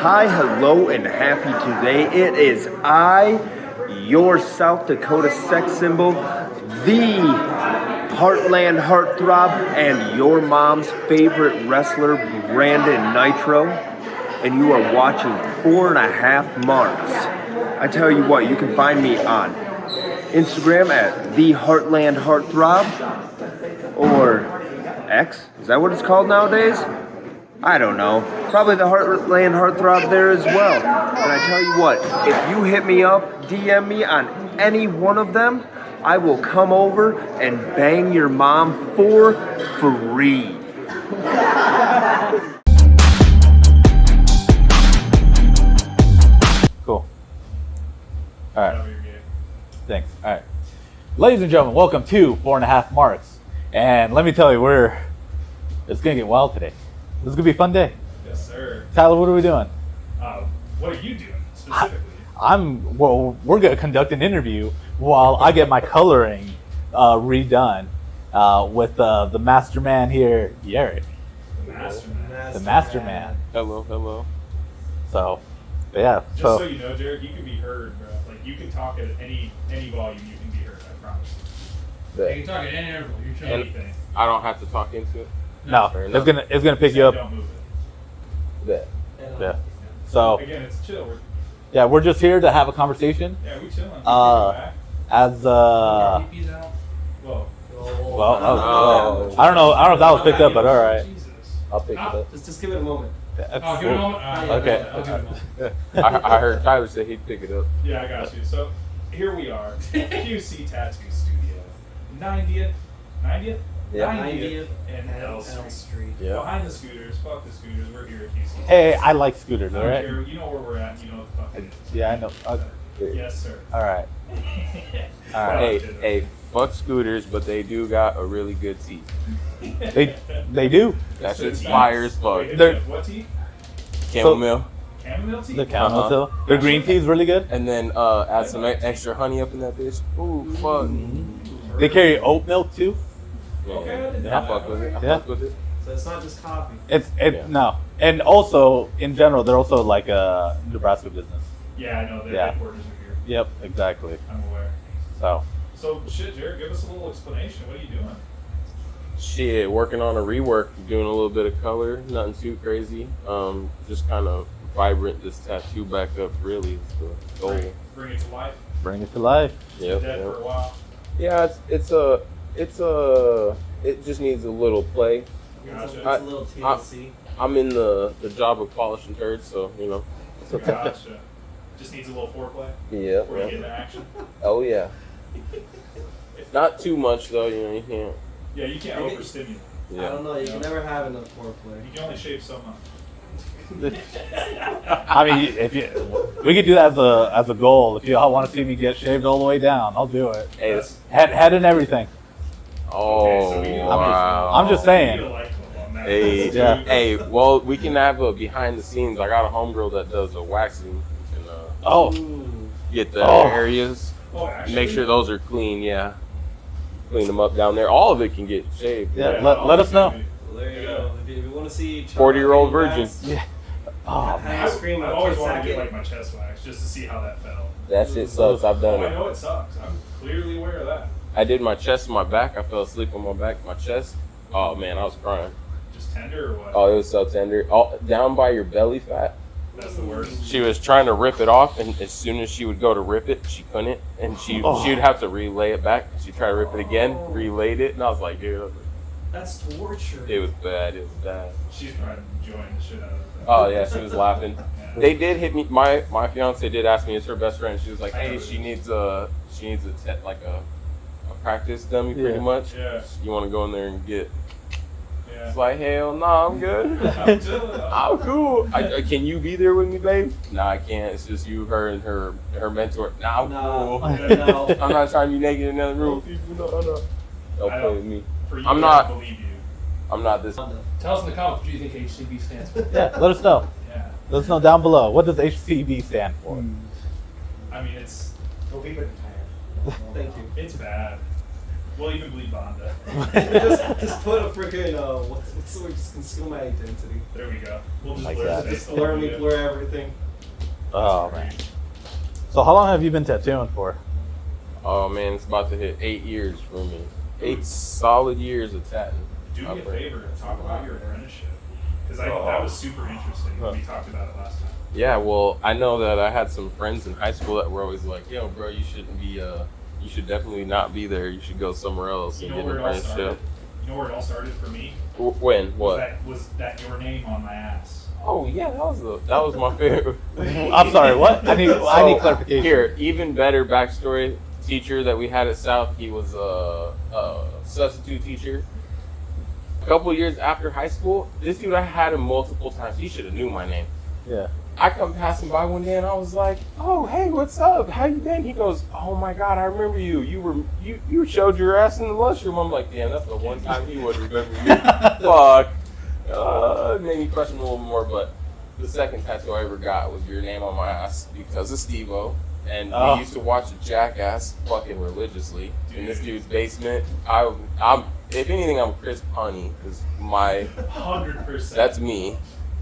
Hi, hello, and happy today. It is I, your South Dakota sex symbol, the Heartland Heartthrob, and your mom's favorite wrestler, Brandon Nitro, and you are watching 4.5 Marks. I tell you what, you can find me on Instagram at the Heartland Heartthrob, or X, is that what it's called nowadays? I don't know. Probably the Heartland Heartthrob there as well. And I tell you what, if you hit me up, DM me on any one of them, I will come over and bang your mom for free. Cool. All right. Thanks. All right. Ladies and gentlemen, welcome to 4.5 Marks. And let me tell you, it's going to get wild today. This is going to be a fun day. Yes, sir. Tyler, what are we doing? What are you doing specifically? We're going to conduct an interview while I get my coloring redone with the master man here, Yarik. The master man. Hello. So, yeah. Just so you know, Jared, you can be heard, bro. Like, you can talk at any volume, you can be heard, I promise. You can talk at any interval, you can anything. I don't have to talk into it? No, it's gonna pick you up. Don't move it. Yeah. So again, it's chill. We're just here to have a conversation. Yeah, we chilling. As Whoa. I don't know if that was picked up, but all right. Jesus. I'll pick it up. Just give it a moment. Give it a moment? Okay. I'll give it a moment. I heard Tyler say he'd pick it up. Yeah, I got you. So here we are, QC Tattoo Studio, 90th and L Street. Yeah. Behind the scooters, fuck the scooters, we're here at QC. Hey, I like scooters, I all don't right? care, you know where we're at, you know what the fuck it is. Yeah, I know. Yes, sir. All right. All right. Hey, fuck scooters, but they do got a really good tea. They do. That shit's fire as fuck. Wait, what tea? Chamomile. Chamomile tea? The chamomile tea. The green tea is really good. And then add some extra honey up in that bitch. Ooh, fuck. They carry oat milk too. Yeah, Okay, I didn't I know fuck that. with it. I Yeah. fuck with it. So it's not just coffee. No, and also in general, they're also like a Nebraska business. Yeah, I know, their Yeah. headquarters are here. Yep, exactly. I'm aware. So Shit, Jared, give us a little explanation. What are you doing? Shit, working on a rework, doing a little bit of color, nothing too crazy. Just kind of vibrant this tattoo back up. Really, is the goal. Bring it to life. bring it to life. Yep. Dead for a while. Yeah, it just needs a little play. Gotcha. It's a little TLC. I'm in the job of polishing turds, so you know. Gotcha. Just needs a little foreplay Yeah. before you get into action. Oh yeah. Not too much though, you know. You can't. Yeah, you can't overstimulate. I don't know. You can never have enough foreplay. You can only shave so much. I mean, we could do that as a goal. If you all want to see me get shaved all the way down, I'll do it. Hey, Head and everything. oh Okay, so wow. I'm just You need saying. to like them on that. Hey, Yeah. hey. Well, we can have a behind the scenes. I got a homegirl that does a waxing. And, Oh, get the Oh. areas. Oh, actually? Make sure those are clean. Yeah. Clean them up down there. All of it can get shaved. Yeah. Let us know. Well, there you go. If you want to see 40-year-old virgin. Yeah. Oh man. I've scream I've of always Kiss wanted to get Sackett. like my chest waxed just to see how that felt. That shit sucks. I've Oh, done I it. know it sucks. I'm clearly aware of that. I did my chest and my back. I fell asleep on my back, my chest. Oh man, I was crying. Just tender or what? Oh, it was so tender. All down by your belly fat. That's the worst. She was trying to rip it off, and as soon as she would go to rip it, she couldn't, and she would have to relay it back. She'd try to rip it again, relayed it, and I was like, dude, That's torture. it was bad. It was bad. She's probably enjoying the shit out of it. Oh yeah, she was laughing. Yeah. They did hit me. My fiance did ask me as her best friend. She was like, hey, she needs a practice dummy pretty Yeah. much. Yeah. You want to go in there and get? Yeah. It's like, hell no, I'm good. I'm chilling. I'm cool. Can you be there with me, babe? Nah, I can't. It's just you, her, and her mentor. Nah, I'm No. cool. No. I'm not trying to be naked in another room. No. Don't I play don't- with me. For you, I'm I not- believe you. I'm not this. Tell us in the comments what you think HCB stands for. Yeah. Let us know. Yeah. Let us know down below. What does HCB stand for? I mean, it's Thank you. it's bad. We'll even bleed Bonda. just put a freaking what's the word? Just conceal my identity. There we go. We'll just Like blur that. his face Just a little blur me, bit. blur everything. Oh man. So how long have you been tattooing for? Oh man, it's about to hit 8 years for me. 8 solid years of tatting. Do me a favor, talk about your apprenticeship. Because that was super interesting when we talked about it last time. Yeah, well, I know that I had some friends in high school that were always like, "Yo, bro, you shouldn't be. You should definitely not be there. You should go somewhere else You and know get an where it all apprenticeship." started? You know where it all started for me? When? What? Was that your name on my ass? Oh yeah, that was my favorite. I'm sorry, what? I need clarification. Here, even better backstory. Teacher that we had at South, he was a substitute teacher. A couple of years after high school, this dude, I had him multiple times. He should have knew my name. Yeah. I come passing by one day and I was like, "Oh, hey, what's up? How you been?" He goes, "Oh my God, I remember you. You showed your ass in the lunchroom." I'm like, "Damn, that's the one time he would remember me." Fuck. It made me question a little more, but the second tattoo I ever got was your name on my ass because of Steve-O. And we used to watch Jackass fucking religiously in this dude's basement. I'm if anything, I'm Chris Punny because my 100%. that's me.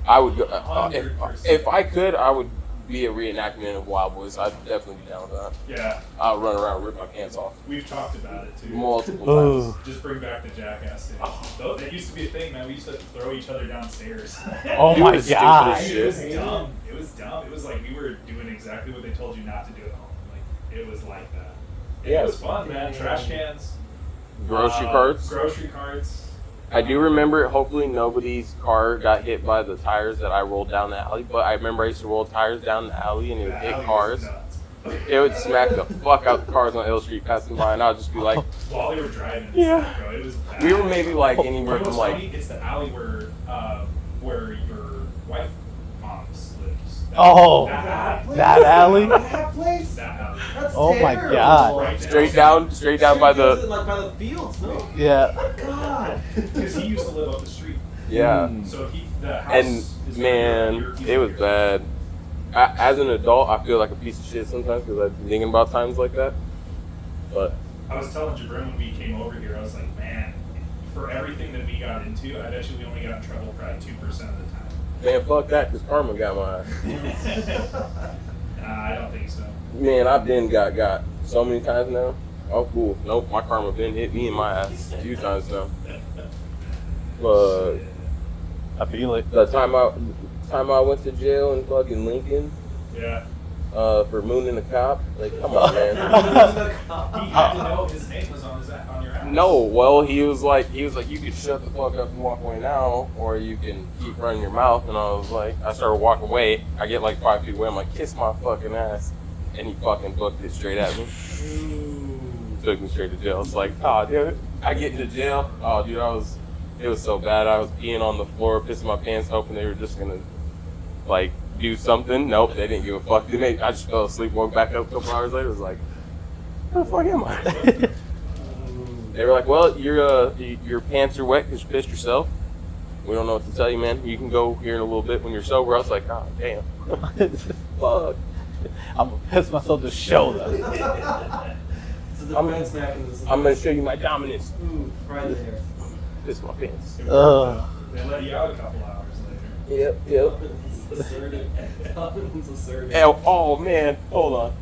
I would go if 100%. I could. I would be a reenactment of Wild Boys. I'd definitely be down with that. Yeah, I'll run around and rip my pants off we've talked about it too. multiple Ooh. times. Just bring back the Jackass days. Oh, that used to be a thing, man. We used to throw each other downstairs. Oh It my was stupid god. as It was shit. dumb. It was dumb. It was like we were doing exactly what they told you not to do at home. Like it was like that. Yeah, It was fun, man. Trash cans, Grocery carts. grocery carts. I do remember. Hopefully, nobody's car got hit by the tires that I rolled down the alley. But I remember I used to roll tires down the alley and it would That hit alley was cars. nuts. It would smack the fuck out the cars on L Street passing by, and I'd just be like, While they were driving, and Yeah. stuff, bro, it was bad. we were maybe like You anywhere know from what's like funny? It's the alley where your wife mom's lives. Oh, that alley. that alley? That place? That alley. That's Oh my terrible. God. Right straight down by the like by the fields, no? Yeah. God. Because he used to live up the street. yeah. So the house And is man, it was bad. As an adult, I feel like a piece of shit sometimes because I'm thinking about times like that. But I was telling Jabrin when we came over here, I was like, man, for everything that we got into, I bet you we only got in trouble probably 2% of the time. man, fuck that, because karma got my ass. I don't think so. Man, I've been got so many times now. Oh, cool. Nope, my karma been hit me in my ass a few times now. But I feel it. the time I went to jail in fucking Lincoln Yeah. for mooning a cop, like, come on, man. He had to know his name was on your ass. No, well, he was like, you could shut the fuck up and walk away now, or you can keep running your mouth. And I was like, I started walking away. I get like 5 feet away. I'm like, kiss my fucking ass, and he fucking booked it straight at me. Took me straight to jail. It's like, oh, dude, I get into jail. Oh, dude, it was so bad. I was peeing on the floor, pissing my pants, hoping they were just gonna like do something. Nope, they didn't give a fuck. I just fell asleep, woke back up a couple hours later. It was like, where the fuck am I? They were like, well, your pants are wet because you pissed yourself. We don't know what to tell you, man. You can go here in a little bit when you're sober. I was like, oh, damn. Fuck. I'm gonna piss myself to show them. It's a defense mechanism. I'm going to show you my dominance. Right there. Piss my pants. They let you out a couple hours later. Yep. It's assertive. It's assertive. Oh, man. Hold on.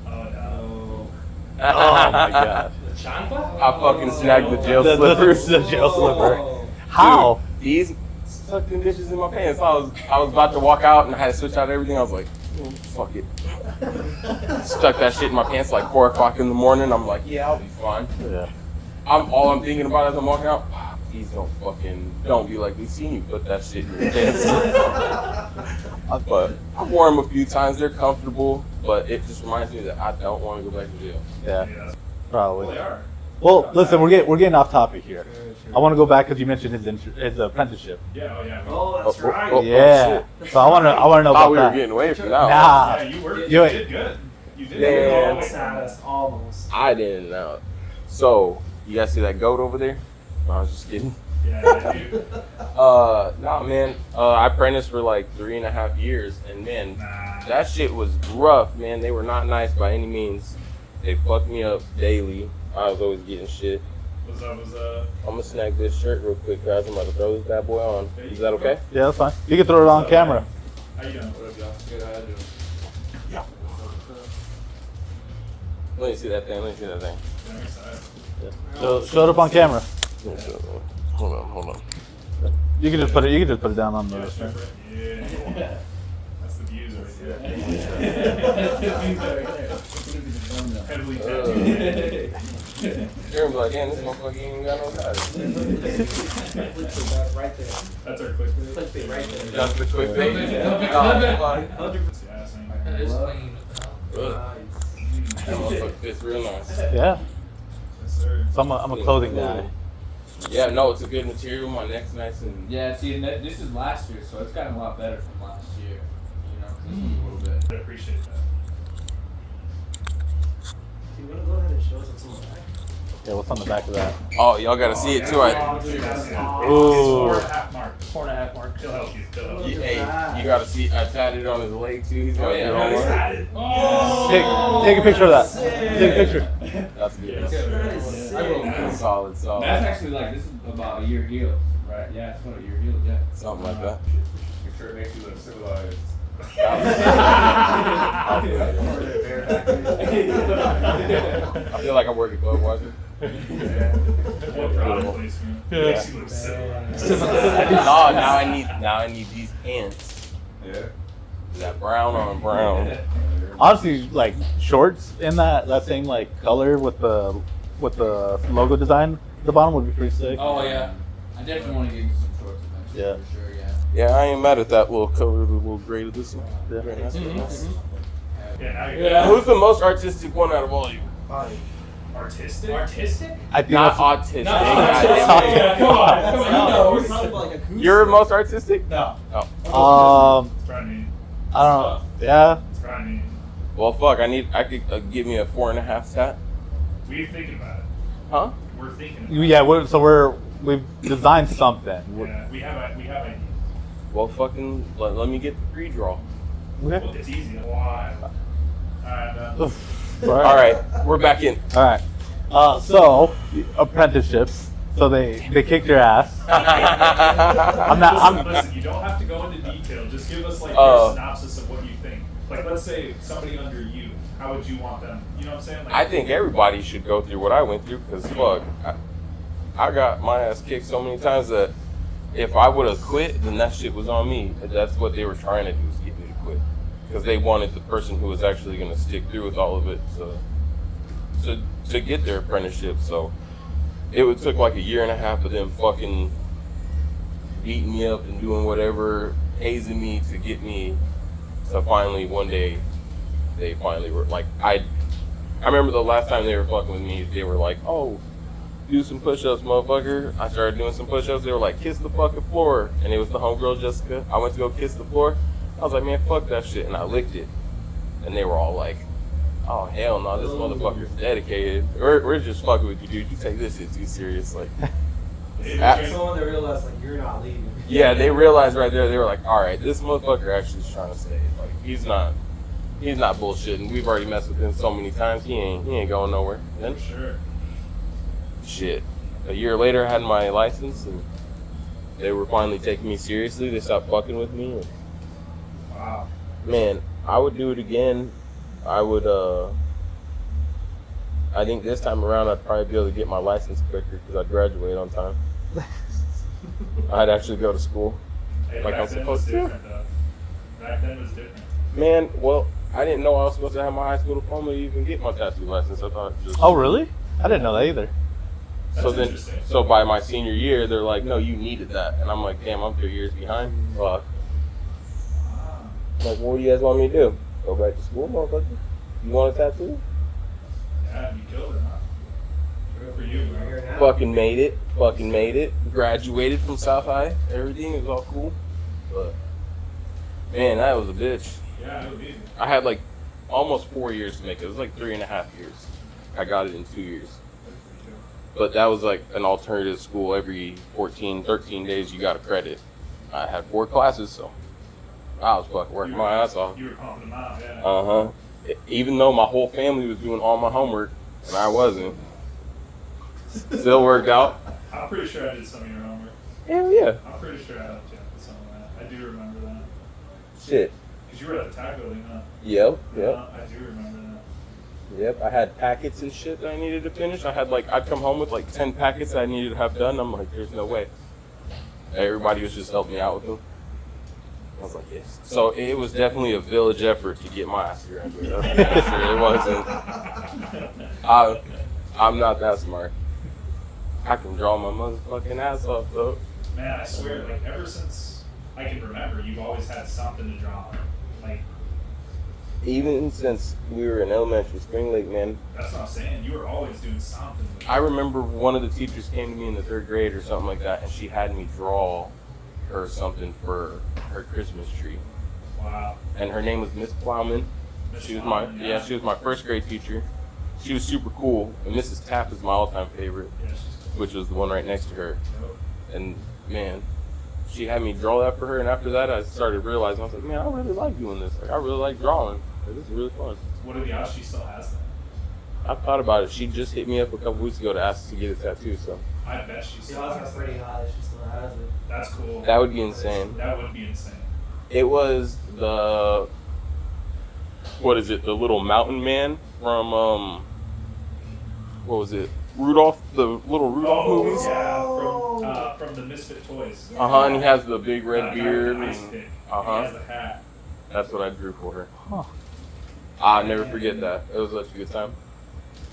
Oh, no. Oh my god. The chancla? I fucking snagged the jail The slippers. jail slipper. Oh. How? Dude, these sucking dishes in my pants. I was about to walk out and I had to switch out everything. I was like, oh, fuck it. Stuck that shit in my pants like 4 o'clock in the morning. I'm like, yeah, I'll be fine. Yeah. All I'm thinking about as I'm walking out, please don't be like, we seen you put that shit in your pants. But I've worn them a few times. They're comfortable, but it just reminds me that I don't want to go back to jail. Yeah. Yeah. Well, Probably. they are. Well, listen, we're getting off topic here. Sure. I want to go back because you mentioned his apprenticeship. Yeah, oh, yeah. Oh, that's Oh, right. oh, Yeah. So I want to know Thought about we were that. getting away from that. Nah. Yeah, you You- did good. You did Man. good. Almost had us. Almost. I didn't know. So, you guys see that goat over there? No, I was just kidding. Yeah, you. Nah, man. I apprenticed for like 3.5 years, and man, Nah. that shit was rough, man. They were not nice by any means. They fucked me up daily. I was always getting shit. What's up? I'm gonna snag this shirt real quick, guys. I'm about to throw this bad boy on. Is that okay? Yeah, that's fine. You can throw it on camera. How you doing? What up, y'all? Good, how you doing? Yeah. Let me see that thing. Show it up on camera. Hold on. You can just put it down on the. Yeah. That's the views right there. Heavily tattooed. You're like, damn, this motherfucker ain't even got no guys. Right there. That's our clickbait. Clickbait right there. That's the quick thing. Yeah, same. That is clean. That motherfucker fits real nice. Yeah. Yes, sir. So I'm a clothing guy. Yeah, no, it's a good material. My neck's nice and Yeah, see, and this is last year, so it's gotten a lot better from last year. You know, this is a little bit. I appreciate that. Do you want to go ahead and show us what's on the back? Yeah, what's on the back of that? oh, y'all gotta see it too. Dude, that's good. Ooh. It's 4.5 mark. 4.5 mark. He'll help you. Hey, you gotta see. I tatted on his leg too. He's got it on one. Take a picture of that. Take a picture. That's good. Yes, sir. I will. Solid. That's actually like, this is about a year healed, right? Yeah, it's about a year healed, yeah. Something like that. Your shirt makes you look civilized. I'll do it. I feel like I'm working Budweiser. What product placement? Makes you look civilized. No, now I need these pants. Yeah. That brown on brown. Honestly, like shorts in that same like color with the logo design at the bottom would be pretty sick. Oh, yeah. I definitely want to get into some shorts eventually, Yeah. for sure, yeah. Yeah, I ain't mad at that little color, the little gray of this one. Yeah. Very nice. Yeah, now you're Yeah. Who's the most artistic one out of all of you? artistic. Artistic? I think Not that's- autistic. Not goddamn autistic. it. Yeah, come on. Come on. No, You probably know. like acoustic. You're most artistic? No. Oh. It's probably me. I don't know. Yeah. It's probably me. Well, fuck. I could give me a 4.5 tat. We're thinking about it. Huh? We're thinking about Yeah. We've designed something. it. Yeah, we have ideas. Well, fucking let me get the pre-draw. Okay. It's easy. Why? Alright, All right, we're back in. All right. So apprenticeships. So they kicked your ass. Listen, you don't have to go into detail. Just give us like Oh. a synopsis of what you think. Like, let's say somebody under you. How would you want them? You know what I'm saying? Like, I think everybody should go through what I went through because fuck, I got my ass kicked so many times that if I would have quit, then that shit was on me. That's what they were trying to do, is get me to quit, because they wanted the person who was actually going to stick through with all of it to get their apprenticeship. So it took like a year and a half of them fucking beating me up and doing whatever, hazing me to get me to finally one day. They finally were like, I remember the last time they were fucking with me, they were like, oh, do some push-ups, motherfucker. I started doing some push-ups. They were like, kiss the fucking floor. And it was the homegirl, Jessica. I went to go kiss the floor. I was like, man, fuck that shit. And I licked it. And they were all like, oh, hell no, this motherfucker's dedicated. We're just fucking with you, dude. You take this shit too serious. Like, Someone that realized like you're not leaving. yeah, they realized right there, they were like, all right, this motherfucker actually is trying to stay. Like, he's not bullshitting. We've already messed with him so many times. He ain't going nowhere. Then for sure. shit. A year later, I had my license, and they were finally taking me seriously. They stopped fucking with me. And, Wow. man, I would do it again. I would. I think this time around, I'd probably be able to get my license quicker because I'd graduate on time. I'd actually go to school. Hey, Like back I'm then was supposed to. different, though. Back then was different. Man, well, I didn't know I was supposed to have my high school diploma to even get my tattoo license. I thought just. Oh really? I didn't know that either. So That's then, interesting. so by my senior year, they're like, no, you needed that. And I'm like, damn, I'm 3 years behind. Fuck. Like, what do you guys want me to do? Go back to school, motherfucker? You want a tattoo? Yeah, you killed it, huh? Good for you, bro. Here now. Fucking made it. Graduated from South High. Everything was all cool. But, man, that was a bitch. Yeah, it was easy. I had like almost 4 years to make it. It was like 3.5 years. I got it in 2 years. But that was like an alternative school. Every 13 days you got a credit. I had 4 classes, so I was fucking working my ass off. You were pumping them out, yeah. Uh-huh. even though my whole family was doing all my homework and I wasn't, still worked out. I'm pretty sure I did some of your homework. Hell yeah. I'm pretty sure I helped you with some of that. I do remember that. Shit. Because you were at the tag building, huh? Yep. I do remember that. Yep, I had packets and shit that I needed to finish. I'd come home with like 10 packets that I needed to have done. I'm like, there's no way. Everybody was just helping me out with them. I was like, yes. So it was definitely a village effort to get my ass graduated. It wasn't. I'm not that smart. I can draw my motherfucking ass off though. Man, I swear, like ever since I can remember, you've always had something to draw on. Like, even since we were in elementary, Spring Lake, man. that's what I'm saying. You were always doing something. I remember one of the teachers came to me in the 3rd grade or something like that, and she had me draw her something for her Christmas tree. Wow. And her name was Miss Plowman. She was my she was my 1st grade teacher. She was super cool. And Mrs. Tapp is my all-time favorite, Yeah, she's cool. which was the one right next to her. Yep. And man, she had me draw that for her. And after that, I started realizing, I was like, man, I really like doing this. Like, I really like drawing. Like, this is really fun. What are the odds she still has that? I thought about it. She just hit me up a couple weeks ago to ask to get a tattoo. So I bet she The still odds has are pretty that. high that she still has it. That's cool. that would be insane. That would be insane. It was the the little mountain man from what was it? Rudolph, the little Rudolph movies. Yeah, from the Misfit Toys. And he has the big red Guy beard. with the ice And, pick. He uh-huh. has the hat. That's what I drew for her. Huh. I'll never forget that. It was such a good time.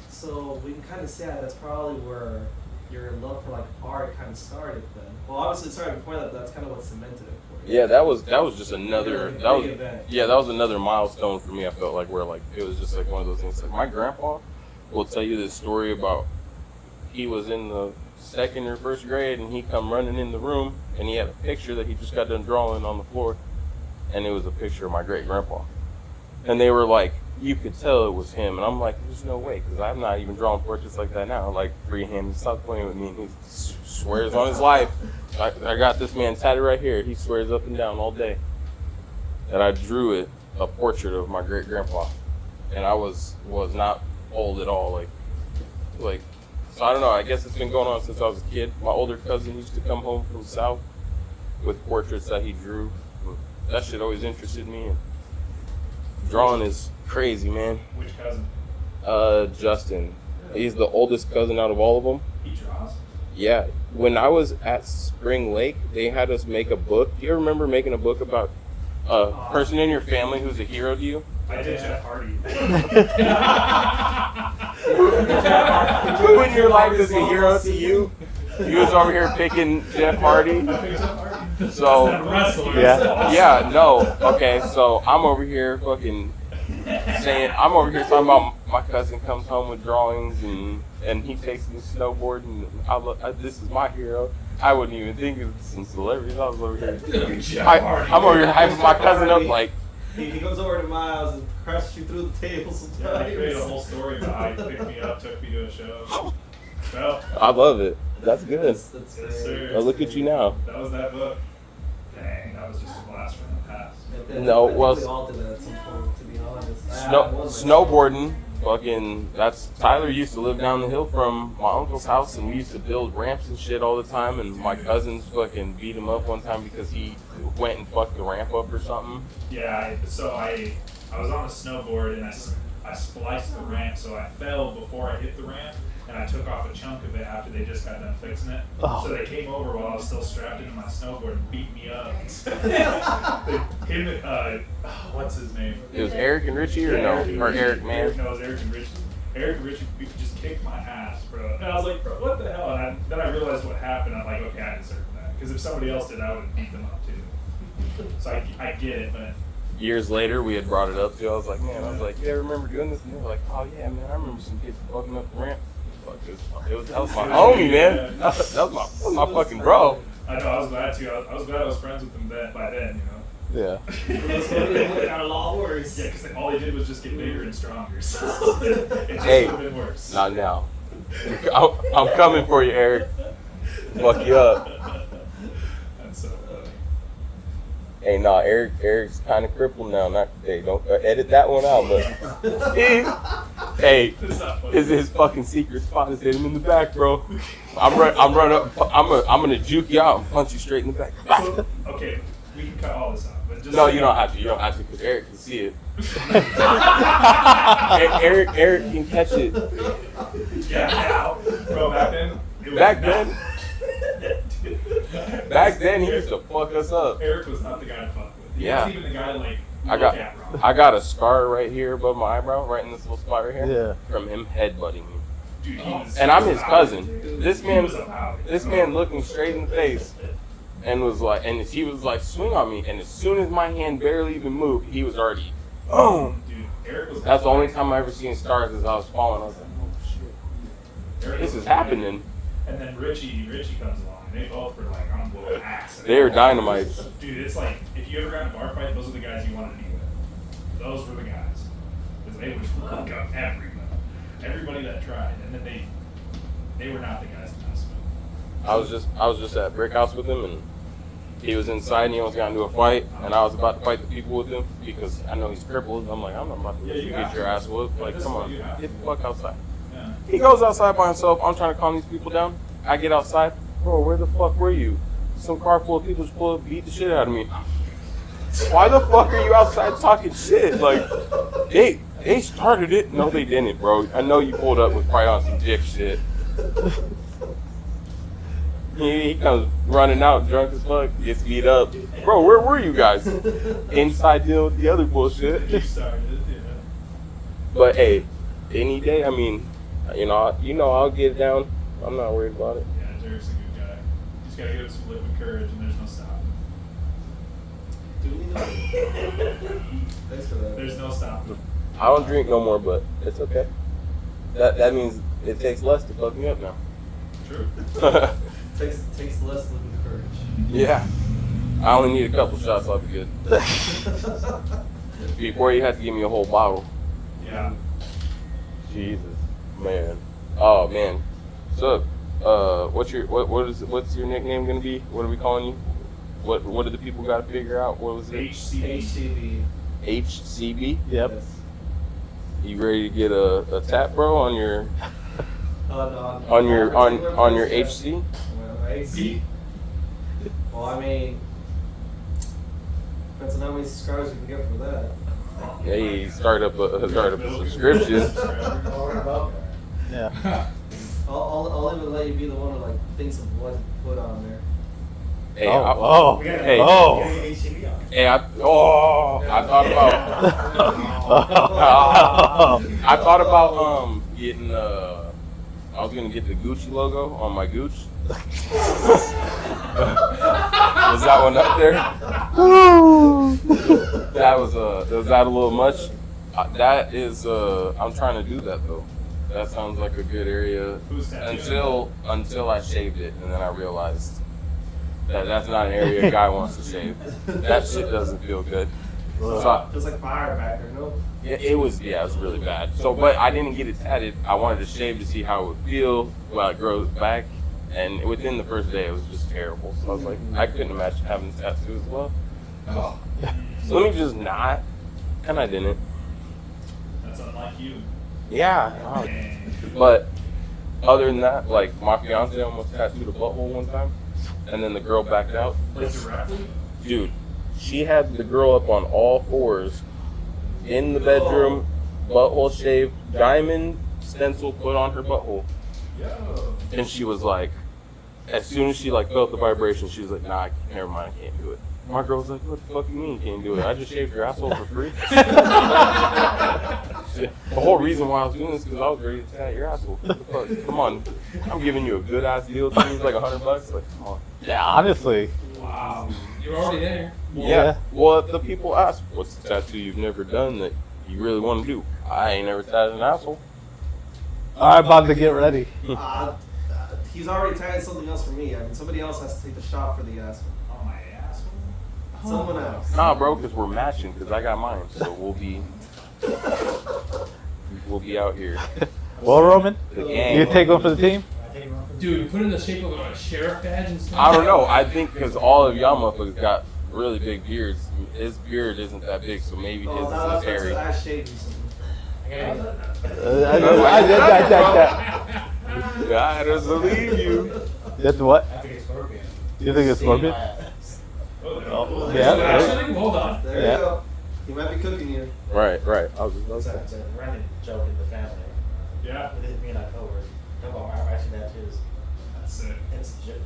So we can kind of say that's probably where your love for like art kind of started then. Well, obviously it started before that, but that's kind of what cemented it for you. Yeah, that was just another Big event. that was another milestone for me. I felt like where like it was just like one of those things. Like my grandpa will tell you this story about he was in the 2nd or 1st grade and he come running in the room and he had a picture that he just got done drawing on the floor, and it was a picture of my great grandpa. And they were like, you could tell it was him, and I'm like, there's no way, because I'm not even drawing portraits like that now. Like, free him, stop playing with me. And he swears on his life. I got this man tatted right here. He swears up and down all day that I drew a portrait of my great grandpa, and I was not old at all. Like, so I don't know. I guess it's been going on since I was a kid. My older cousin used to come home from the South with portraits that he drew. That shit always interested me. And drawing is crazy, man. Which cousin? Justin. He's the oldest cousin out of all of them. He draws. Yeah. When I was at Spring Lake, they had us make a book. Do you remember making a book about a person in your family who's a hero to you? I did Jeff Hardy. Who in your life is a hero to you? You was over here picking Jeff Hardy. So, yeah, no. Okay, so I'm over here fucking I'm over here talking about my cousin comes home with drawings and he takes me snowboarding. This is my hero. I wouldn't even think of some celebrities. I was over here. I'm over here hyping my cousin up like. He goes over to Miles and crashes you through the table sometimes. Yeah, he created a whole story about how he picked me up, took me to a show. Well, I love it. That's good. That's yes, sir. Oh, look at you now. That was that book. Dang, that was just a blast from the past. No, I think well, we all did that at some point, to be honest. Snowboarding. Fucking, Tyler used to live down the hill from my uncle's house, and we used to build ramps and shit all the time, and my cousins fucking beat him up one time because he went and fucked the ramp up or something. Yeah, so I was on a snowboard and I spliced the ramp, so I fell before I hit the ramp, and I took off a chunk of it after they just got done fixing it. Oh. So they came over while I was still strapped into my snowboard and beat me up. What's his name? It was Eric and Richie, or no? Or Eric, man? No, it was Eric and Richie. Eric and Richie just kicked my ass, bro. And I was like, bro, what the hell? And then I realized what happened. I'm like, okay, I deserve that. Because if somebody else did, I would have beat them up too. So I get it, but Years later, we had brought it up too. I was like, man, you ever remember doing this? And they were like, oh yeah, man, I remember some kids fucking up the ramp. Fuck, that was my homie, man. That was my fucking bro. I know, I was glad to. I was glad I was friends with them by then, you know. Yeah. That's what it got a lot worse. Yeah, because all they did was just get bigger and stronger. So it just Hey, would have been worse. not now. I'm coming for you, Eric. Fuck you up. That's so funny. Hey, nah, Eric's kind of crippled now. Not today. Don't edit that one out, but hey, his fucking secret spot is hit him in the back, bro. I'm gonna juke you out and punch you straight in the back. So, okay, we can cut all this out. But just No, you don't have to. You don't have to because Eric can see it. Eric can catch it. Yeah, now, bro. Back then, he used to fuck us up. Eric was not the guy to fuck with. He Yeah. wasn't even the guy to like I look at, bro. got a scar right here above my eyebrow, right in this little spot right here. Yeah. From him headbutting me. Dude, he was, And I'm his cousin. This He man, was about it. this man looked me straight in the face and was like, and he was like, swing on me. And as soon as my hand barely even moved, he was already, boom. Dude, Eric was. That's the only time I ever seen stars as I was falling. I was like, oh shit, Eric this was is happening. And then Richie comes along, and they both were like on blowing axe. They were dynamites. Dude, it's like if you ever got in a bar fight, those are the guys you wanted to be with. Those were the guys, because they would fuck up everybody that tried, and then they were not the guys to mess with. I was just at Brick House with him, and he was inside and he almost got into a fight, and I was about to fight the people with him because I know he's crippled. I'm like, I'm not about to let Yeah, you you get have your to. ass whooped. Like, This come is what on, you have get to. the fuck outside. Yeah. He goes outside by himself. I'm trying to calm these people down. I get outside. Bro, where the fuck were you? Some car full of people just pulled up, beat the shit out of me. Why the fuck are you outside talking shit? Like, they started it. No, they didn't, bro. I know you pulled up with probably on some dick shit. He comes running out drunk as fuck, gets beat up. Bro, where were you guys? Inside dealing with the other bullshit. You started it, yeah. But hey, any day, I mean, I'll get it down. I'm not worried about it. Yeah, Derek's a good guy. You just gotta give him some liquid courage, and there's no stopping. Do we know? Thanks for that. There's no stopping. I don't drink no more, but it's okay. That means it takes less to fuck me up now. True. Takes less than courage. Yeah. I only need a couple shots, I'll be good. Before you had to give me a whole bottle. Yeah. Jesus. Man. Oh man. So, what's your nickname gonna be? What are we calling you? What did the people gotta figure out? What was it? HCB. HCB? Yep. Yes. You ready to get a tap, bro, on your No, on your HC? Well, HC. Well, I mean, depends on how many subscribers we can get for that. Hey, start up a subscription. Yeah. I'll even let you be the one who like thinks of what to put on there. Hey, Oh. We gotta Hey. get Oh. HCB on. Hey, I thought about getting I was gonna get the Gucci logo on my Gooch. Was that one up there? Was that a little much? That is I'm trying to do that though. That sounds like a good area Who's tattooing? until I shaved it, and then I realized that's not an area a guy wants to shave. That shit doesn't feel good. So Just like fire back there, no? it was really bad. So, but I didn't get it tatted. I wanted to shave to see how it would feel while it grows back. And within the first day, it was just terrible. So I was like, I couldn't imagine having a tattoo as well. Oh. So let me just not. And I didn't. That's unlike you. Yeah. Dang. But other than that, like my fiance almost tattooed a butthole one time, and then the girl backed out. Like directly? Dude, she had the girl up on all fours in the bedroom, butthole shaved, diamond stencil put on her butthole. Yo. And she was like, as soon as she like felt the vibration, she was like, nah, never mind, I can't do it. My girl was like, what the fuck you mean you can't do it? I just shaved your asshole for free. The whole reason why I was doing this is because I was ready to tat your asshole. What the fuck? Come on, I'm giving you a good ass deal. It seems like $100. Like, come on. Yeah, honestly. Wow. You're already there. Yeah. Well, the people ask, what's the tattoo you've never done that you really want to do? I ain't never tatted an asshole. All right, about to get ready. He's already tagged something else for me. I mean, somebody else has to take the shot for the asshole. On my asshole? Someone else. Nah, bro, because we're matching. Because I got mine, so we'll be out here. Well, Roman, The you gang. take one for the team? Dude, put it in the shape of a sheriff badge and stuff. I don't know. I think because all of y'all motherfuckers got really big beards. His beard isn't that big, so maybe his Oh, no, isn't that's hairy. I shaved recently. God doesn't believe you. That's what? I think it's scorpion. You think it's scorpion? Oh, yeah, actually, hold on. There Yeah. you go. He might be cooking you. Right. I was It's a running joke in the family. Yeah, Me and I coworkers talk about our actually tattoos. that's it. It's a joke.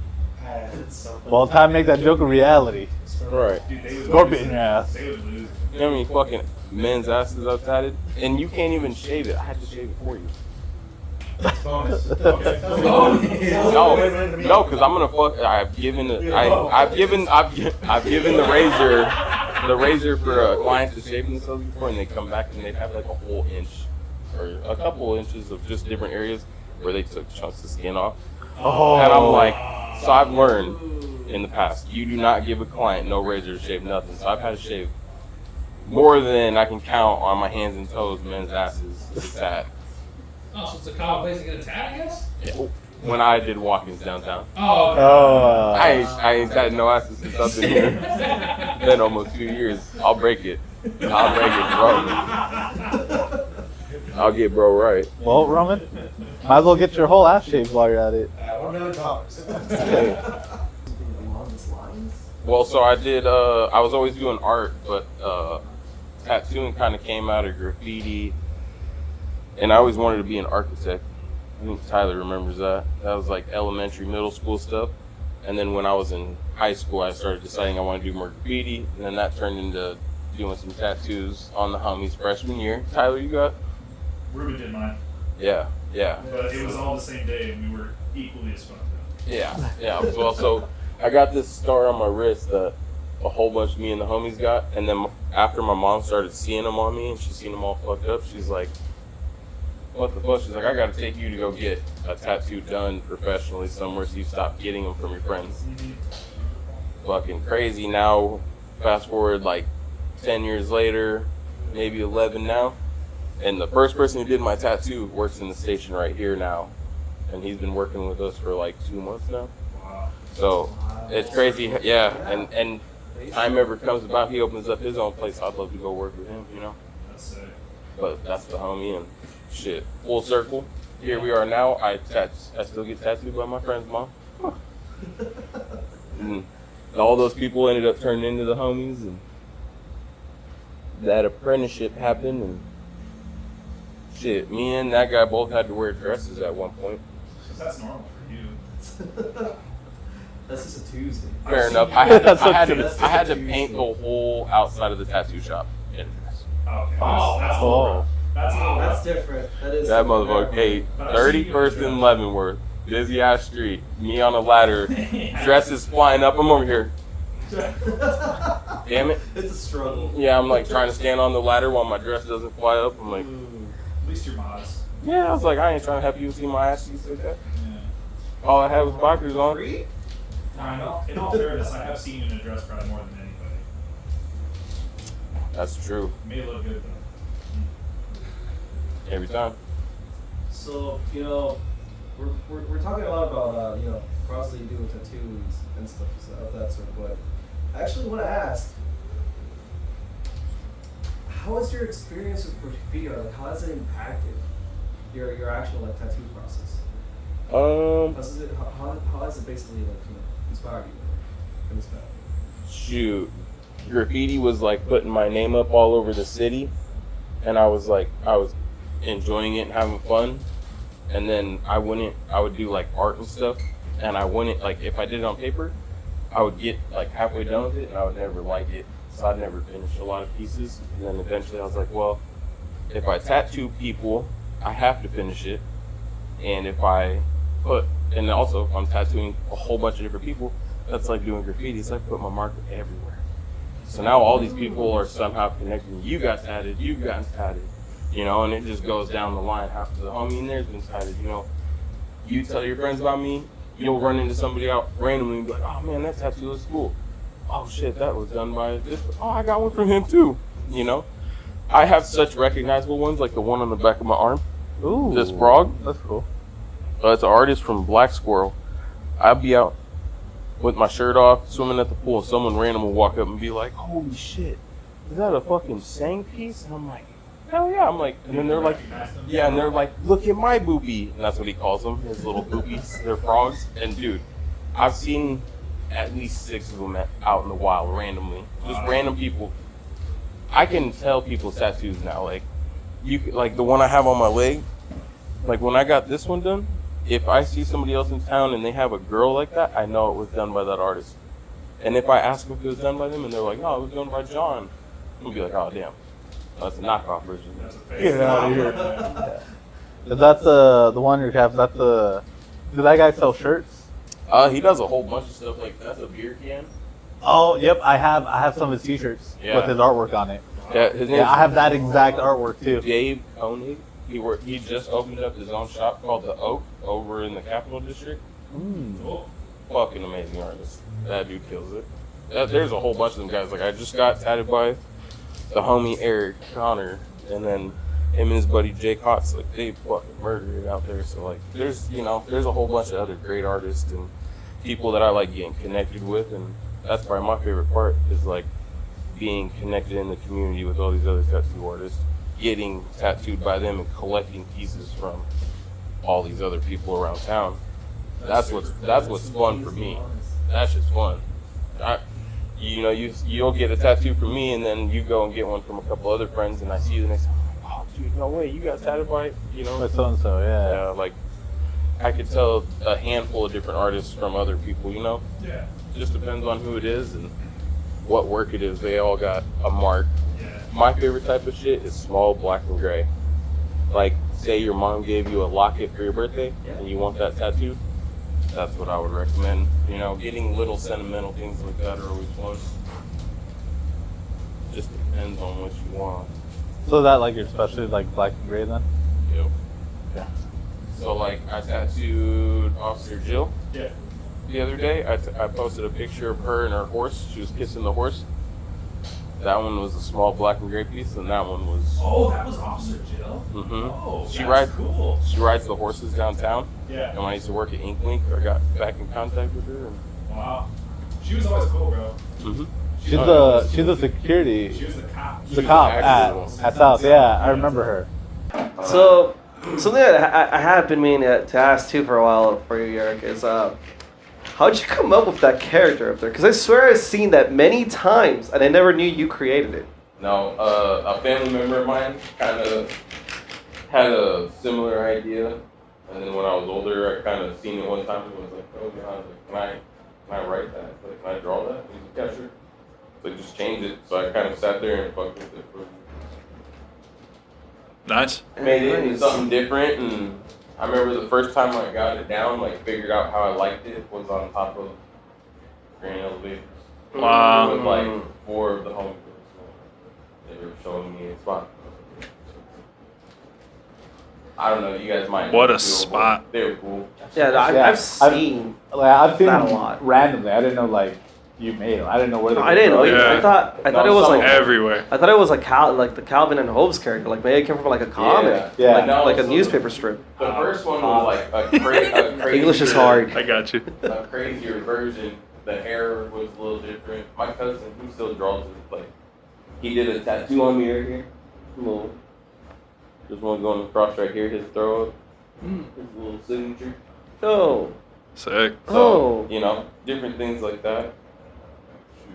It's so funny. Well, time to make that joke a reality. right. Dude, they would Scorpion lose in it. your ass. They would lose it. You know how many fucking men's asses I've tatted? And you can't even shave it. I had to shave it for you. It's bonus. Okay. No, because I'm gonna fuck. I've given the razor for a client to shave themselves before, and they come back and they have like a whole inch or a couple inches of just different areas where they took chunks of skin off. Oh. And I'm like, so I've learned in the past, you do not give a client no razor to shave nothing. So I've had to shave more than I can count on my hands and toes men's asses. It's sad. Oh, so it's a common place to get a tat, I guess? Yeah. When I did walk-ins downtown. Oh, okay. Oh. I ain't had no asses since I've been here. Been almost 2 years. I'll break it. I'll break it, bro. I'll get bro right. Well, Roman, might as well get your whole ass shaved while you're at it. $1 million. Something along these lines? Well, so I did. I was always doing art, but tattooing kind of came out of graffiti, and I always wanted to be an architect. I think Tyler remembers that. That was like elementary, middle school stuff. And then when I was in high school, I started deciding I want to do more graffiti, and then that turned into doing some tattoos on the homies freshman year. Tyler, you got? Ruben did mine, Yeah. but it was all the same day, and we were equally as fucked up. Yeah. Well, so I got this scar on my wrist that a whole bunch of me and the homies got, and then after my mom started seeing them on me and she seen them all fucked up, she's like, what the fuck? She's like, I gotta take you to go get a tattoo done professionally somewhere so you stop getting them from your friends. Fucking crazy. Now, fast forward like 10 years later, maybe 11 now, and the first person who did my tattoo works in the station right here now, and he's been working with us for like 2 months now. Wow. So it's crazy, yeah. And time ever comes about, he opens up his own place. I'd love to go work with him, you know. That's sick. But that's the homie, and shit, full circle. Here we are now. I still get tattooed by my friend's mom. And all those people ended up turning into the homies, and that apprenticeship happened, and shit, me and that guy both had to wear dresses at one point. That's normal for you. That's just a Tuesday. Fair enough. I had to paint the whole outside of the tattoo shop in a dress. Okay. Oh. That's a little rough. That's a little That's rough. different. That is That motherfucker, hey, 31st and Leavenworth, busy ass street, me on a ladder, dresses flying up. I'm over here. Damn it. It's a struggle. Yeah, I'm like trying to stand on the ladder while my dress doesn't fly up. I'm like, At least you're modest. yeah, I was like, I ain't trying to have you see my ass cheeks like that. Yeah. All I had was boxers on. Free? In all fairness, I have seen you in a dress probably more than anybody. That's true. You may look good though. Every time. So, we're talking a lot about, constantly doing tattoos and stuff of that sort, but I actually want to ask, how has your experience with graffiti, or like, how has it impacted your actual like tattoo process? How has it basically inspired you in this path? Shoot. Graffiti was like putting my name up all over the city, and I was enjoying it and having fun. And then I would do like art and stuff, and I wouldn't, like, if I did it on paper, I would get like halfway done with it and I would never like it, so I'd never finish a lot of pieces. And then eventually I was like, well, if I tattoo people, I have to finish it. And if I'm tattooing a whole bunch of different people, that's like doing graffiti. It's like putting my marker everywhere. So now all these people are somehow connecting. You got tatted, you've gotten tatted, and it just goes down the line. Half of the homie in there's been tatted, You tell your friends about me, you'll run into somebody out randomly and be like, oh man, that tattoo is cool. Oh shit, that was done by this. Oh, I got one from him too. I have such recognizable ones, like the one on the back of my arm. Ooh. This frog. That's cool. It's an artist from Black Squirrel. I'll be out with my shirt off, swimming at the pool, and someone random will walk up and be like, "Holy shit, is that a fucking sang piece?" And I'm like, "Hell yeah!" I'm like, and then they're like, "Yeah," and they're like, "Look at my boopy," and that's what he calls them, his little boopies. They're frogs, and dude, I've seen at least 6 of them out in the wild randomly, just random people. I can tell people's tattoos now, like the one I have on my leg. Like when I got this one done, if I see somebody else in town and they have a girl like that, I know it was done by that artist. And if I ask them if it was done by them and they're like, "No, it was done by John," I'm gonna be like, "Oh damn, that's a knockoff version." That's a face. Get out of here. Is that the one you have? That the? Did that guy sell shirts? He does a whole bunch of stuff like that's a beer can. Oh, yep. I have some of his T-shirts with his artwork on it. Yeah, his name. Yeah, I have that exact artwork too. Dave Koenig. He just opened up his own shop called The Oak over in the Capital District. Fucking amazing artist. That dude kills it. There's a whole bunch of them guys. Like I just got tatted by the homie Eric Connor, and then him and his buddy Jake Hotz. Like they fucking murdered it out there. So like there's a whole bunch of other great artists and people that I like getting connected with, and that's probably my favorite part is like being connected in the community with all these other tattoo artists, getting tattooed by them and collecting pieces from all these other people around town. That's what's fun for me. That shit's fun. You'll get a tattoo from me and then you go and get one from a couple other friends and I see you the next time. Oh dude, no way, you got tattooed by so and so, yeah. Yeah, like I could tell a handful of different artists from other people, Yeah. Just depends on who it is and what work it is. They all got a mark. Yeah. My favorite type of shit is small black and gray. Like, say your mom gave you a locket for your birthday and you want that tattooed, that's what I would recommend. Getting little sentimental things like that are always fun. Just depends on what you want. So that like your specialty like black and gray then? Yep. Yeah. So like I tattooed Officer Jill Yeah. the other day. I posted a picture of her and her horse. She was kissing the horse. That one was a small black and gray piece, and that one was. Oh, that was Officer Jill? Mm-hmm. Oh, She that's rides. cool. She rides the horses downtown. Yeah. And when I used to work at Inklink, I got back in contact with her. And, Wow. She was always cool, bro. mm-hmm. She's the security. She was the cop. The cop at South. Yeah, I remember her. So, something that I have been meaning to ask too for a while for you, Yarik, is how'd you come up with that character up there? Because I swear I've seen that many times, and I never knew you created it. No, a family member of mine kind of had a similar idea, and then when I was older, I kind of seen it one time and was like, "Oh God, I was like, can I write that? Like, can I draw that?" And he's like, "Yeah, sure." So just change it. So I kind of sat there and fucked with it for. Nice. Made it into something different, and I remember the first time I got it down, like figured out how I liked it, was on top of Grand Elevators. Wow. With like 4 of the home girls. So they were showing me a spot. I don't know, you guys might. What a feel, spot. but they were cool. Yeah, I've seen. I've seen that them a lot. randomly. I didn't know like you made them. I didn't know where they. I didn't know. Yeah. I thought it was like Everywhere. I thought it was like the Calvin and Hobbes character. Like maybe it came from like a comic, Yeah. like a So newspaper strip. The first one was like a crazy. English is hard. I got you. A crazier version. The hair was a little different. My cousin, he still draws it. Like he did a tattoo on me right here. There's one going across right here. His throat. His little signature. Oh, Sick. Oh. So, different things like that. Shoot.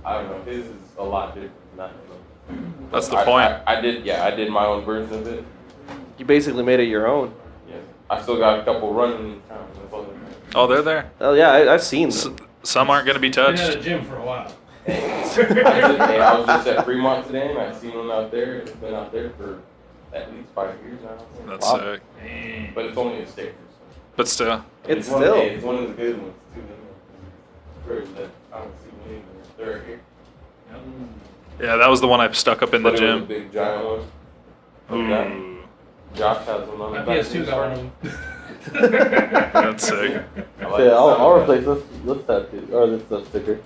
I don't know. His is a lot different than that. That's the point. I did my own version of it. you basically made it your own. Yeah. I still got a couple running in town. That's all they're doing. Oh, they're there. Oh yeah, I've seen them. Some aren't going to be Been at touched. a gym for a while. I was just at Fremont today, and I seen one out there. It's been out there for at least 5 years now. That's sick. But it's only a sticker. So. But still. It's one, still. It's one of the good ones too. That I don't see many. They're right here. Yeah, that was the one I stuck up in the But it was a gym. big giant one. Ooh. Josh has one on the My back. PS2 got one of them. That's sick. I like Yeah, the I'll sound of replace it. this tattoo or this sticker.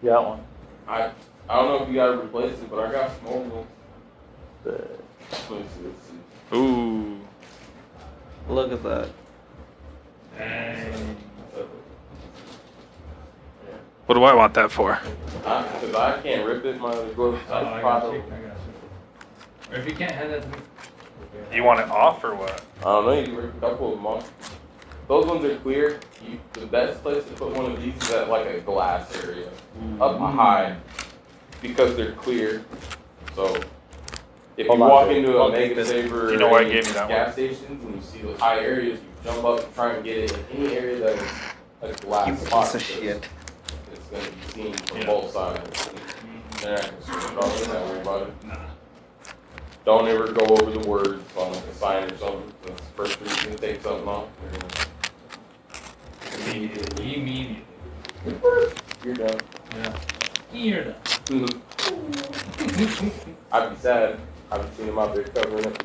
You got one. I don't know if you gotta replace it, but I got some old ones. Let's see. Ooh. Look at that. Dang. What do I want that for? Because I can't rip it. My glove Oh, I got you. Or if you can't hand that to me. You want it off or what? I don't know. You can rip a couple of them off. Those ones are clear. The best place to put one of these is at like a glass area, up high, because they're clear. So if you walk into a Mega Saver You know why I or gave you that gas stations and you see those high areas, you jump up and try and get it in any area that is a glass spot. Piece of shit. It's going to be seen from both sides. They're not going to switch it off. They're not worried about it. Don't ever go over the words on like a sign or something. The first reason to take something off. Immediately. You're done. Yeah. You're done. I'd be sad. I've seen him out there covering up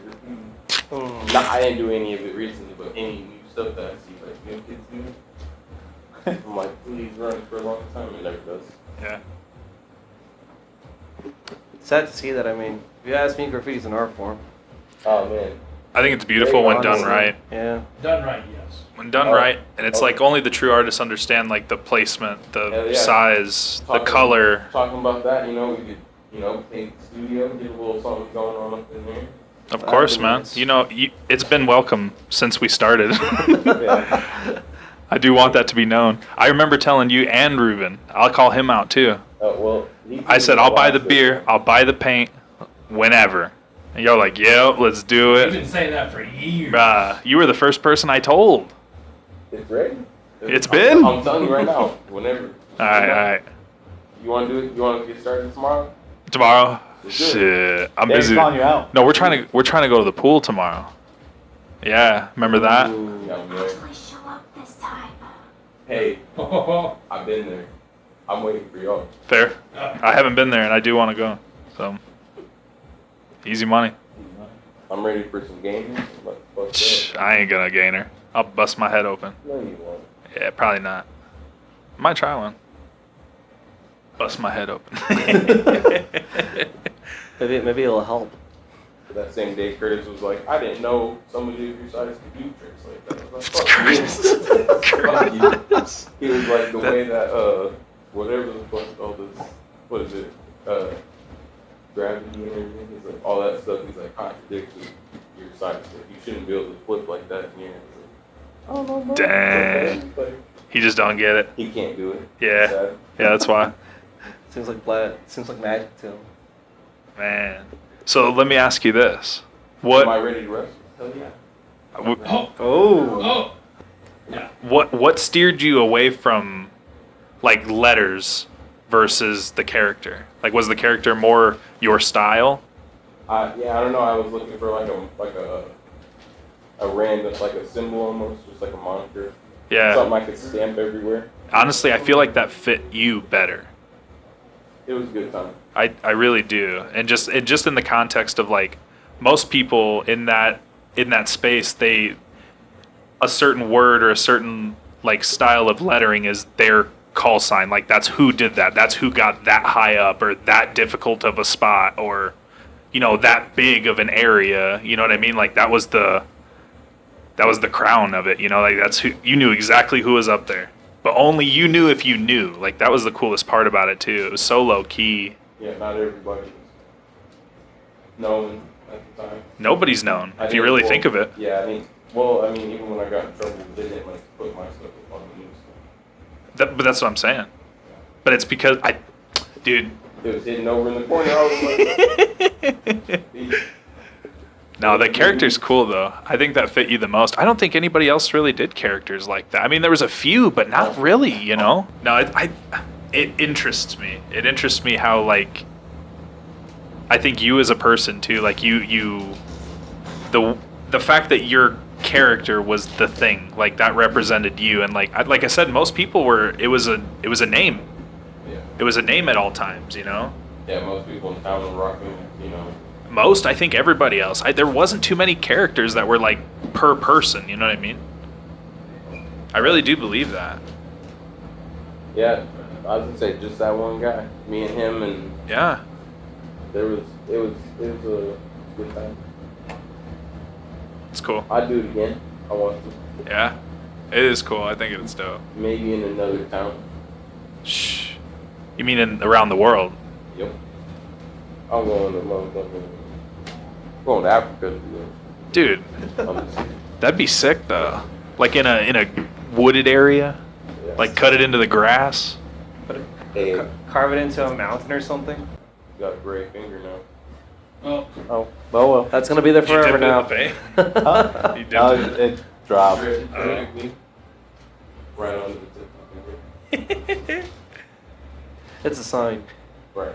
your Nah, I didn't do any of it recently, but any new stuff that I see like young kids do, I'm like, please run for a long time. It never does. Yeah. Sad to see that. I mean, if you ask me, graffiti's an art form. Oh man. I think it's beautiful when done Honestly. right. Yeah. Done right, yes. When done right, and it's like only the true artists understand like the placement, the Hell yeah. size, the Talking- color. Talking about that, we could, take the studio, get a little something going on up in there. Of course, be man. nice. It's been welcome since we started. Yeah. I do want that to be known. I remember telling you and Ruben, I'll call him out too. Well, I said, I'll buy the beer, I'll buy the paint, whenever. And you're like, yep, let's do You've it. been saying that for years. You were the first person I told. It's ready. It's been? I'm telling you right now. Whenever. All right. You want to do it? You want to get started tomorrow? Tomorrow? Let's do it. Shit, I'm Dave's busy. calling you out. No, we're trying to go to the pool tomorrow. Yeah, remember that? Ooh, yeah, man. We show up this time. Hey, I've been there. I'm waiting for y'all. Fair. I haven't been there, and I do want to go. So, easy money. I'm ready for some games. Fuck I ain't gonna gainer. I'll bust my head open. No, you won't. Yeah, probably not. Might try one. Bust my head open. Maybe it'll help. That same day, Curtis was like, I didn't know somebody of your size could do tricks like that. I was like, fuck Curtis. you. Fuck you. He was like, the way that, whatever the fuck all this, what is it, gravity and everything, he's like, all that stuff, he's like, contradicts with your size. Like, you shouldn't be able to flip like that in here. Oh, no, no. Dang. He just don't get it. He can't do it. Yeah. Sad. Yeah, that's why. Seems like magic to him. Man. So let me ask you this. Am I What ready to wrestle? Hell yeah. Oh. what steered you away from like letters versus the character? Like, was the character more your style? I don't know. I was looking for like a random, like a symbol almost, just like a moniker. Yeah. Something I could stamp everywhere. Honestly, I feel like that fit you better. It was a good time. I really do. And just in the context of like most people in that space, a certain word or a certain like style of lettering is their call sign. Like, that's who did that. That's who got that high up or that difficult of a spot or that big of an area. You know what I mean? Like, that was the crown of it, like that's who you knew exactly who was up there. But only you knew if you knew. Like, that was the coolest part about it too. It was so low key. Yeah, not everybody was known at the time. Nobody's known if you really think of it. Yeah, even when I got in trouble, they didn't like put my stuff up on the news. But that's what I'm saying. But it's because dude. It was hidden over in the corner. I was like, No, the character's cool though. I think that fit you the most. I don't think anybody else really did characters like that. I mean, there was a few, but not really. No, it interests me. It interests me how like I think you as a person too. Like the fact that your character was the thing, like that represented you, and like I said, most people were. It was a name. yeah. It was a name at all times. Yeah, most people in town were rocking, Most, I think everybody else. There wasn't too many characters that were like per person, you know what I mean? I really do believe that. Yeah, I was gonna say just that one guy, me and him, and Yeah. it was a good time. It's cool. I'd do it again. I want to. Yeah. It is cool. I think it's dope. Maybe in another town. Shh. You mean around the world? Yep. I'm going to motherfucking going to Africa to do Dude, it. I'm just, that'd be sick though. Like in a wooded area? yeah. Like cut it into the grass? Hey, Carve it into a mountain or something. got a gray finger now. Well, Oh, well. That's gonna be there Did you forever dip it in now. the paint? Huh? You dipped No, it. it dropped. Perfectly. Right under the tip of the finger. It's a sign. Right.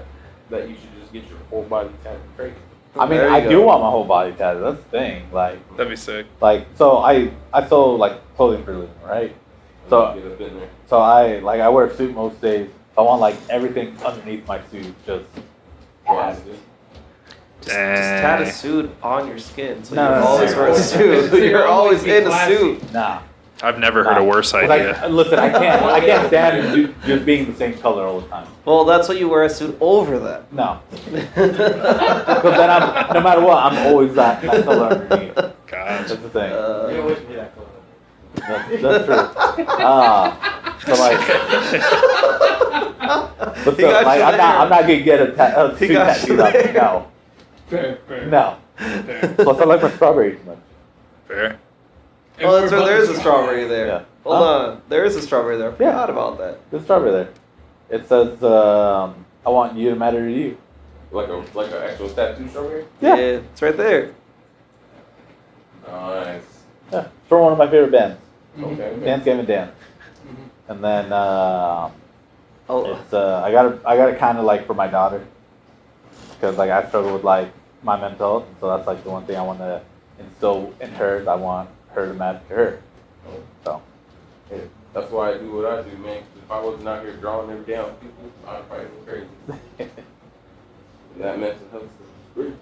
That you should just get your whole body tattooed crazy. I mean, There you I go. do want my whole body tattooed. That's the thing. That'd be sick. So I sell like clothing for a living, right? So Get up in there. so I wear a suit most days. I want like everything underneath my suit just. Blasted. Just tat a suit on your skin, so No, you no, no, always no. wear a suit. You're always in a suit. Nah. I've never heard a worse idea. Listen, I can't stand just being the same color all the time. Well, that's why you wear a suit over that. No. Because then I'm, no matter what, I'm always that color underneath. That's God. the thing. You don't wish me that color. That's true. So but He so, got like, you I'm there. not gonna get a He suit got tattooed you on me. there. No. fair. No. Fair. Plus, I like my strawberry too much. Fair. Oh, that's right. There is a strawberry there. Yeah. Hold Huh? on. There is a strawberry there. I Yeah. forgot about that. There's strawberry there. It says, I want you to matter to you. Like an actual tattoo strawberry? Yeah. It's right there. Nice. Yeah. It's from one of my favorite bands. Okay. Dance Game and Dance. Mhm. And then Oh, it's I got it kind of like for my daughter because like I struggle with like my mental health, so that's like the one thing I want to instill in her. I want her to match her. So Yeah, that's why I do what I do, man. 'Cause if I wasn't out here drawing every day on people, I'd probably go crazy. That mental health stuff is great.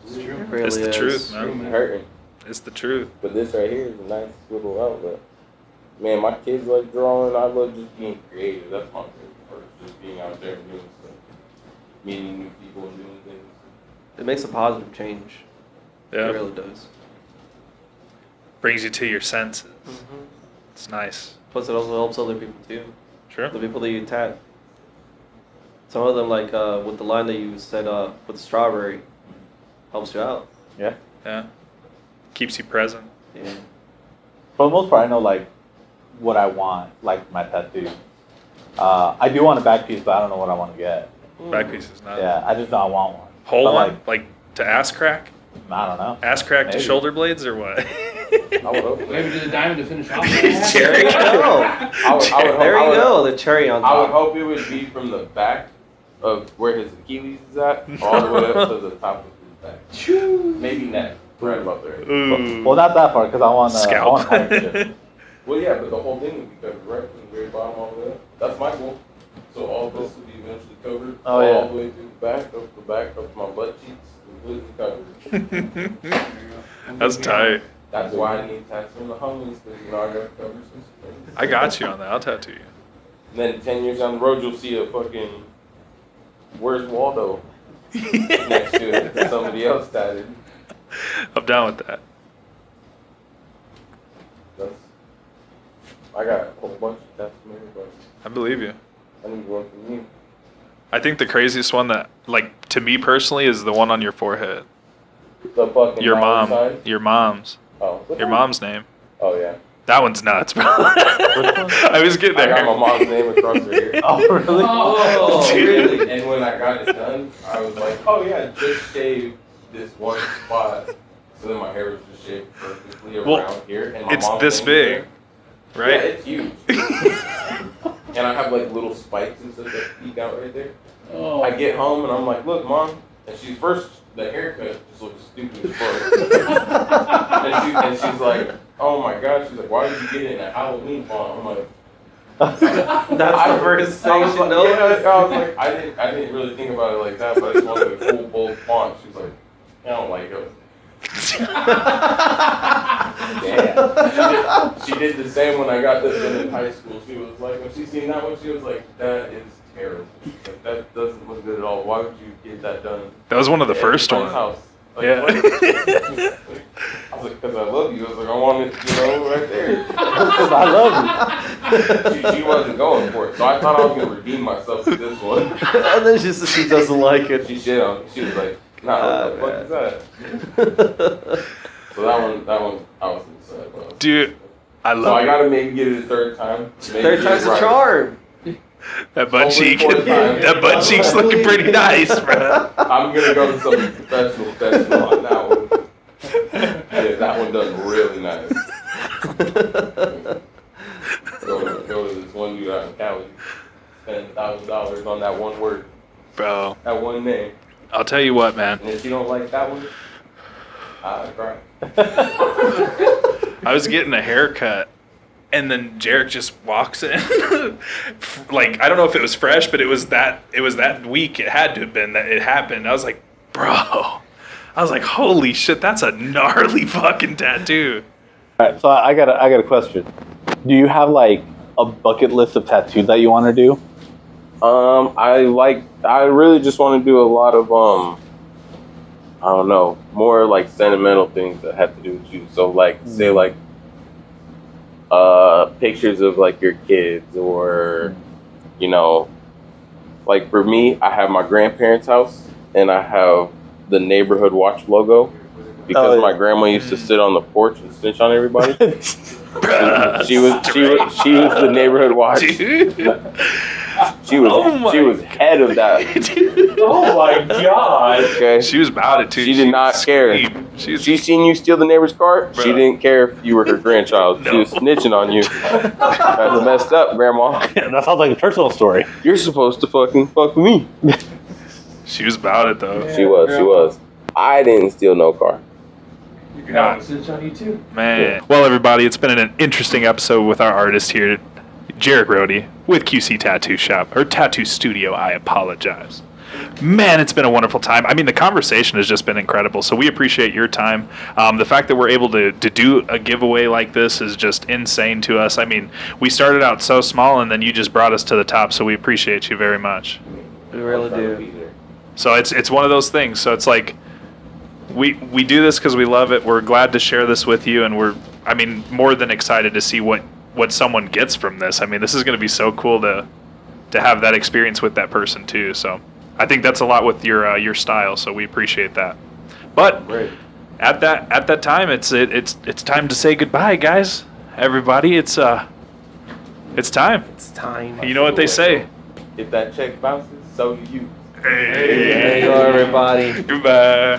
It's true. it really It's the is. truth, man. It's hurting. It's the truth. But this right here is a nice little outlet. Man, my kids like drawing. I love just being creative. That's my favorite part. Just being out there and doing stuff. Meeting new people and doing things. It makes a positive change. It Yeah. really does. Brings you to your senses. Mm-hmm. It's nice. Plus, it also helps other people too. Sure. The people that you tat. Some of them, like with the line that you said with the strawberry, helps you out. yeah, Yeah. Keeps you present. Yeah. for the most part, I know like what I want, like my tattoo. I do want a back piece, but I don't know what I want to get. Back piece is not. Yeah, I just know I want one. Whole But, one? Like to ass crack? I don't know. Ass crack to Maybe. shoulder blades or what? I would hope so. Maybe to the diamond to finish off. Cherry? No. I would There hope- you go, the cherry on I would top. hope it would be from the back of where his Achilles is at, all the way up to the top of his back. Maybe neck, right about there. Ooh. Well, not that far because I want I Scalp. want hydrogen. Well, yeah, but the whole thing would be covered right from the very bottom all the way up. That's my goal. So all of this would be eventually covered Oh, all yeah. the way through the back, up to my butt cheeks, completely covered. That's tight. That's why I need tats from the homies, because I gotta cover some space. I got you on that. I'll tattoo you. And then 10 years down the road, you'll see a fucking "Where's Waldo" next to it that somebody else tatted. I'm down with that. I got a whole bunch of tats from everybody. I believe you. I need one from you. I think the craziest one that, like, to me personally, is the one on your forehead. The fucking Your dollar mom. sign? Your mom's. Oh, Your mom's name. Oh yeah. That one's nuts, bro. I was getting I there. got my mom's name across her ear. Oh, really? Oh, Dude. really? And when I got it done, I was like, oh yeah, just shave this one spot. So then my hair was just shaved perfectly around Well, here. And my it's mom's this name was big, there. right? Yeah, it's huge. And I have like little spikes and stuff that peek out right there. Oh. I get home and I'm like, look, mom. And she's first, the haircut just looks stupid as fuck. and she's like, oh my gosh. She's like, why did you get it in a Halloween font? I'm like, That's the first I thing was she like, noticed. yeah, I was like, I didn't really think about it like that, but I just wanted a cool, bold font. She's like, I don't like it. Damn. She did the same when I got this one in high school. She was like, when she seen that one, she was like, that is terrible. Like, that doesn't look good at all. Why would you get that done? That was one of the at first everybody's ones. house Like, Yeah. what? I was like, because I love you. I was like, I want it, right there. Because I love you. She wasn't going for it, so I thought I was gonna redeem myself with this one. And then she doesn't like it. She did. She was like, "Nah, what the fuck is that?" So that one, I was upset. But Dude, I so love I it. gotta maybe get it a third time. Maybe Third get time's it a right. charm. That butt Hopefully cheek. fourth time. That butt cheek's looking pretty nice, bro. I'm gonna go to some professional on that one. Yeah, that one does really nice. Go to this one dude out in Cali. Spend $1,000 on that one word, Bro, that one name. I'll tell you what, man. And if you don't like that one, I cry. I was getting a haircut, and then Yarik just walks in. Like, I don't know if it was fresh, but it was that week. It had to have been that it happened. I was like, bro. I was like, holy shit, that's a gnarly fucking tattoo. All right, so I got a question. Do you have like a bucket list of tattoos that you want to do? I really just want to do a lot of I don't know, more like sentimental things that have to do with you. So like say like pictures of like your kids, or like for me, I have my grandparents' house and I have the neighborhood watch logo because my grandma used to sit on the porch and snitch on everybody. She was the neighborhood watch. Dude. She was head of that. Oh my god. Okay. She was about it too. She did not care. She seen you steal the neighbor's car. Bro. She didn't care if you were her grandchild. No. She was snitching on you. That's messed up, Grandma. That sounds like a personal story. You're supposed to fucking fuck with me. She was about it though. She was. I didn't steal no car. Your grandma will snitch on you too. Man. Well, everybody, it's been an interesting episode with our artist here, Yarik Rohde, with QC Tattoo Shop, or Tattoo Studio, I apologize. Man, it's been a wonderful time. I mean, the conversation has just been incredible, so we appreciate your time. The fact that we're able to do a giveaway like this is just insane to us. I mean, we started out so small, and then you just brought us to the top, so we appreciate you very much. We really do. So it's one of those things. So it's like, we do this because we love it. We're glad to share this with you, and we're more than excited to see what someone gets from this. I mean, this is going to be so cool to have that experience with that person too. So I think that's a lot with your style. So we appreciate that. But Great. at that time, it's time to say goodbye, guys. Everybody, it's time. It's time. You know what they say. If that check bounces, so do you. Hey. There you go, everybody. Goodbye.